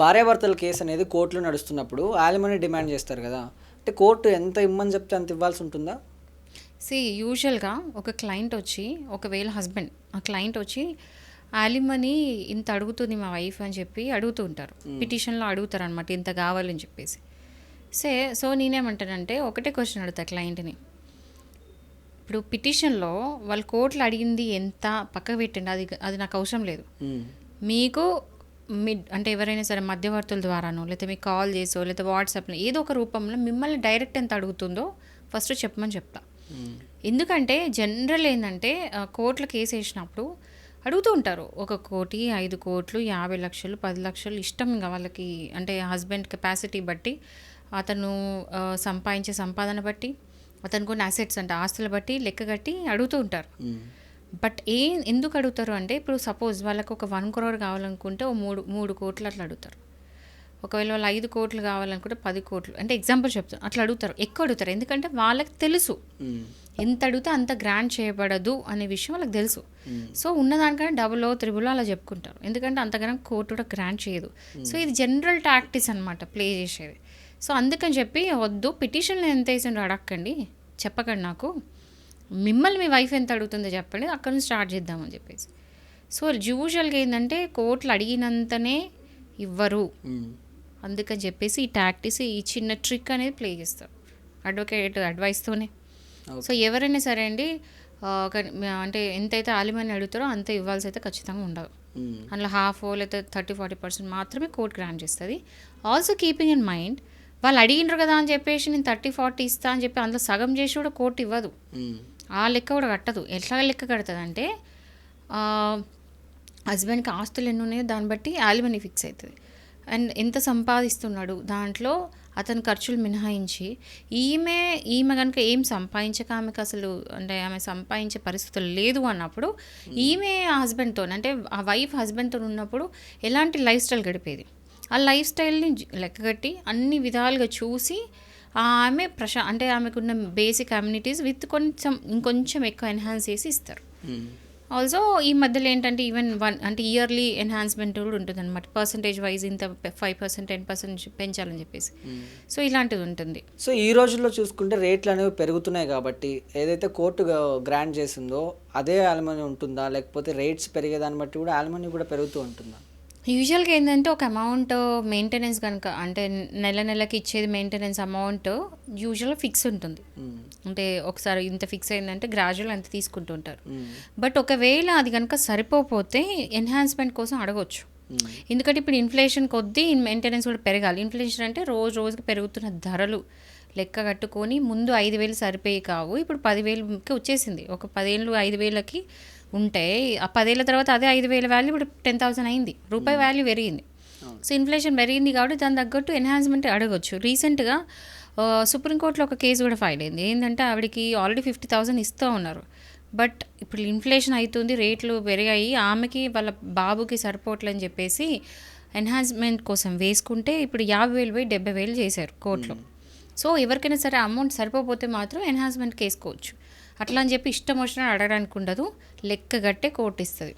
భార్యాభర్తల కేసు అనేది కోర్టులో నడుస్తున్నప్పుడు యాలిమనీ డిమాండ్ చేస్తారు కదా, అంటే కోర్టు ఎంత ఇమ్మని చెప్తే అంత ఇవ్వాల్సి ఉంటుందా? యూజువల్గా ఒక క్లయింట్ వచ్చి, ఒకవేళ హస్బెండ్ ఆ క్లయింట్ వచ్చి యాలిమనీ ఇంత అడుగుతుంది మా వైఫ్ అని చెప్పి అడుగుతూ ఉంటారు, పిటిషన్లో అడుగుతారు అనమాట, ఇంత కావాలని చెప్పేసి. సో నేనేమంటానంటే ఒకటే క్వశ్చన్ అడుగుతా క్లయింట్ని. ఇప్పుడు పిటిషన్లో వాళ్ళు కోర్టులో అడిగింది ఎంత పక్కకు పెట్టండి, అది నాకు అవసరం లేదు. మీకు అంటే ఎవరైనా సరే మధ్యవర్తుల ద్వారానో, లేకపోతే మీకు కాల్ చేసో, లేకపోతే వాట్సాప్లో ఏదో ఒక రూపంలో మిమ్మల్ని డైరెక్ట్ ఎంత అడుగుతుందో ఫస్ట్ చెప్పమని చెప్తా. ఎందుకంటే జనరల్ ఏంటంటే కోర్టులో కేసు వేసినప్పుడు అడుగుతూ ఉంటారు 1 కోటి, 5 కోట్లు, 50 లక్షలు, 10 లక్షలు, ఇష్టం ఇంకా వాళ్ళకి. అంటే హస్బెండ్ కెపాసిటీ బట్టి, అతను సంపాదించే సంపాదన బట్టి, అతను కొన్ని అసెట్స్ అంటే ఆస్తులు బట్టి లెక్క కట్టి అడుగుతూ ఉంటారు. బట్ ఎందుకు అడుగుతారు అంటే, ఇప్పుడు సపోజ్ వాళ్ళకు ఒక 1 crore కావాలనుకుంటే ఓ 3 కోట్లు అట్లా అడుగుతారు. ఒకవేళ వాళ్ళు 5 కోట్లు కావాలనుకుంటే 10 కోట్లు, అంటే ఎగ్జాంపుల్ చెప్తాను, అట్లా అడుగుతారు, ఎక్కువ అడుగుతారు. ఎందుకంటే వాళ్ళకి తెలుసు ఎంత అడిగితే అంత గ్రాంట్ చేయబడదు అనే విషయం వాళ్ళకి తెలుసు. సో ఉన్నదానికంటే డబుల్ త్రిబుల్ అలా చెప్పుకుంటారు, ఎందుకంటే అంతగానం కోర్టు కూడా గ్రాంట్ చేయదు. సో ఇది జనరల్ టాక్టిక్స్ అనమాట ప్లే చేసేది. సో అందుకని చెప్పి వద్దు, పిటిషన్లో ఎంత వేసిండ్రో అడగండి, చెప్పకండి నాకు, మిమ్మల్ని మీ వైఫ్ ఎంత అడుగుతుందో చెప్పండి, అక్కడ నుంచి స్టార్ట్ చేద్దామని చెప్పేసి. సో యూజువల్గా ఏంటంటే కోర్టులు అడిగినంతనే ఇవ్వరు, అందుకని చెప్పేసి ఈ టాక్టిక్స్, ఈ చిన్న ట్రిక్ అనేది ప్లే చేస్తారు అడ్వకేట్ అడ్వైస్తోనే. సో ఎవరైనా సరే అండి, అంటే ఎంతైతే యాలిమనీ అడుగుతారో అంత ఇవ్వాల్సి అయితే ఖచ్చితంగా ఉండదు. అందులో హాఫ్ లేదా 30-40% మాత్రమే కోర్టు గ్రాంట్ చేస్తుంది. ఆల్సో కీపింగ్ ఇన్ మైండ్, వాళ్ళు అడిగినారు కదా అని చెప్పేసి నేను 30-40 ఇస్తా అని చెప్పి అందులో సగం చేసి కూడా కోర్టు ఇవ్వదు, ఆ లెక్క కూడా కట్టదు. ఎట్లా లెక్క కడుతుంది అంటే, హస్బెండ్కి ఆస్తులు ఎన్ని ఉన్నాయో దాన్ని బట్టి యాలిమనీ ఫిక్స్ అవుతుంది. అండ్ ఎంత సంపాదిస్తున్నాడు దాంట్లో అతని ఖర్చులు మినహాయించి, ఈమె కనుక ఏం సంపాదించక, ఆమెకు అసలు అంటే ఆమె సంపాదించే పరిస్థితులు లేదు అన్నప్పుడు, ఈమె హస్బెండ్తో అంటే ఆ వైఫ్ హస్బెండ్తో ఉన్నప్పుడు ఎలాంటి లైఫ్ స్టైల్ గడిపేది, ఆ లైఫ్ స్టైల్ని లెక్కగట్టి అన్ని విధాలుగా చూసి ఆమె అంటే ఆమెకున్న బేసిక్ కమ్యూనిటీస్ విత్ ఇంకొంచెం ఎక్కువ ఎన్హాన్స్ చేసి ఇస్తారు. ఆల్సో ఈ మధ్యలో ఏంటంటే ఈవెన్ అంటే ఇయర్లీ ఎన్హాన్స్మెంట్ కూడా ఉంటుంది అనమాట, పర్సంటేజ్ వైజ్ ఇంత 5%, 10% పెంచాలని చెప్పేసి. సో ఇలాంటిది ఉంటుంది. సో ఈ రోజుల్లో చూసుకుంటే రేట్లు అనేవి పెరుగుతున్నాయి కాబట్టి, ఏదైతే కోర్టు గ్రాంట్ చేసిందో అదే యాలిమనీ ఉంటుందా, లేకపోతే రేట్స్ పెరిగేదాన్ని బట్టి కూడా యాలిమనీ కూడా పెరుగుతూ ఉంటుందా? యూజువల్గా ఏంటంటే ఒక అమౌంట్ మెయింటెనెన్స్ కనుక, అంటే నెలకి ఇచ్చేది మెయింటెనెన్స్ అమౌంట్ యూజువల్గా ఫిక్స్ ఉంటుంది. అంటే ఒకసారి ఇంత ఫిక్స్ అయిందంటే గ్రాడ్యువల్ అంత తీసుకుంటూ ఉంటారు. బట్ ఒకవేళ అది కనుక సరిపోతే ఎన్హాన్స్మెంట్ కోసం అడగవచ్చు. ఎందుకంటే ఇప్పుడు ఇన్ఫ్లేషన్ కొద్దీ మెయింటెనెన్స్ కూడా పెరగాలి. ఇన్ఫ్లేషన్ అంటే రోజుకి పెరుగుతున్న ధరలు లెక్క కట్టుకొని ముందు 5,000 సరిపోయి కావు, ఇప్పుడు 10,000కి వచ్చేసింది. ఒక 10 ఏళ్ళు 5,000కి ఉంటే ఆ 10 ఏళ్ళ తర్వాత అదే 5,000 వాల్యూ ఇప్పుడు 10,000 అయింది, రూపాయి వాల్యూ పెరిగింది. సో ఇన్ఫ్లేషన్ పెరిగింది కాబట్టి దాని తగ్గట్టు ఎన్హాన్స్మెంట్ అడగవచ్చు. రీసెంట్గా సుప్రీంకోర్టులో ఒక కేసు కూడా ఫైల్ అయింది. ఏంటంటే ఆవిడకి ఆల్రెడీ 50,000 ఇస్తూ ఉన్నారు, బట్ ఇప్పుడు ఇన్ఫ్లేషన్ అవుతుంది, రేట్లు పెరిగాయి, ఆమెకి వాళ్ళ బాబుకి సరిపోవట్లని చెప్పేసి ఎన్హాన్స్మెంట్ కోసం వేసుకుంటే ఇప్పుడు 50,000 పోయి 70,000 చేశారు కోర్టులో. సో ఎవరికైనా సరే అమౌంట్ సరిపోతే మాత్రం ఎన్హాన్స్మెంట్కి వేసుకోవచ్చు. అట్లా అని చెప్పి ఇష్టం వచ్చినట్టు అడగడానికి ఉండదు, లెక్క గట్టే కోర్టు ఇస్తుంది.